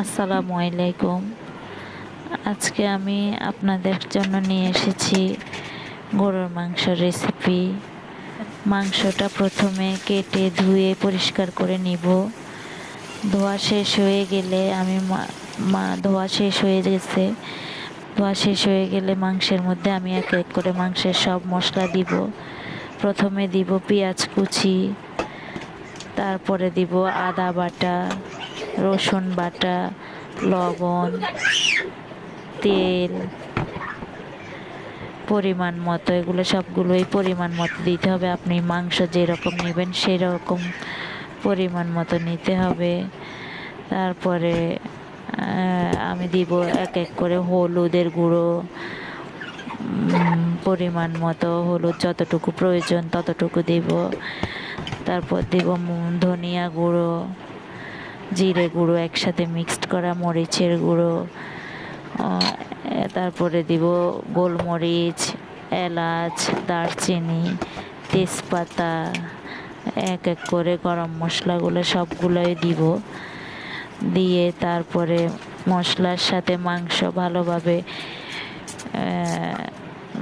আসসালামু আলাইকুম। আজকে আমি আপনাদের জন্য নিয়ে এসেছি গরুর মাংসের রেসিপি। মাংসটা প্রথমে কেটে ধুয়ে পরিষ্কার করে নিব। ধোয়া শেষ হয়ে গেলে ধোয়া শেষ হয়ে গেছে। ধোয়া শেষ হয়ে গেলে মাংসের মধ্যে আমি এক এক করে মাংসের সব মশলা দিব। প্রথমে দিব পেঁয়াজ কুচি, তারপরে দিব আদা বাটা, রসুন বাটা, লবণ, তেল পরিমাণ মতো। এগুলো সবগুলোই পরিমাণ মতো দিতে হবে। আপনি মাংস যেরকম নেবেন সেই রকম পরিমাণ মতো নিতে হবে। তারপরে আমি দিব এক এক করে হলুদের গুঁড়ো, পরিমাণ মতো হলুদ যতটুকু প্রয়োজন ততটুকু দিব। তারপর দিব ধনিয়া গুঁড়ো, জিরে গুঁড়ো একসাথে মিক্সড করা, মরিচের গুঁড়ো, তারপরে দিব গোলমরিচ, এলাচ, দারচিনি, তেজপাতা, এক এক করে গরম মশলাগুলো সবগুলোই দিব। দিয়ে তারপরে মশলার সাথে মাংস ভালোভাবে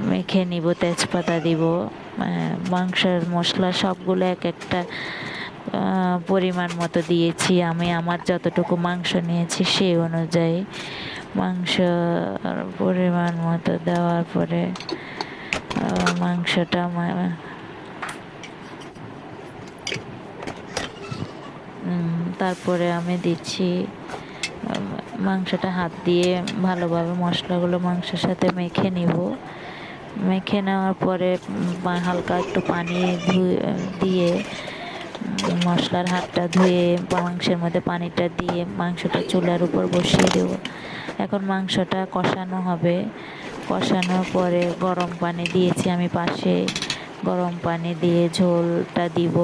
মেখে নিব। তেজপাতা দিব। মাংসের মশলা সবগুলো এক একটা পরিমাণ মতো দিয়েছি। আমি আমার যতটুকু মাংস নিয়েছি সেই অনুযায়ী মাংস পরিমাণ মতো দেওয়ার পরে মাংসটা তারপরে আমি দিচ্ছি মাংসটা হাত দিয়ে ভালোভাবে মশলাগুলো মাংসের সাথে মেখে নিব। মেখে নেওয়ার পরে হালকা একটু পানি দিয়ে মশলার হাতটা ধুয়ে মাংসের মধ্যে পানিটা দিয়ে মাংসটা চুলার উপর বসিয়ে দেব। এখন মাংসটা কষানো হবে। কষানোর পরে গরম পানি দিয়েছি আমি পাশে। গরম পানি দিয়ে ঝোলটা দিব।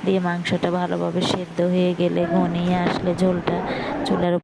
দিয়ে মাংসটা ভালোভাবে সেদ্ধ হয়ে গেলে ঘনিয়ে আসলে ঝোলটা চুলার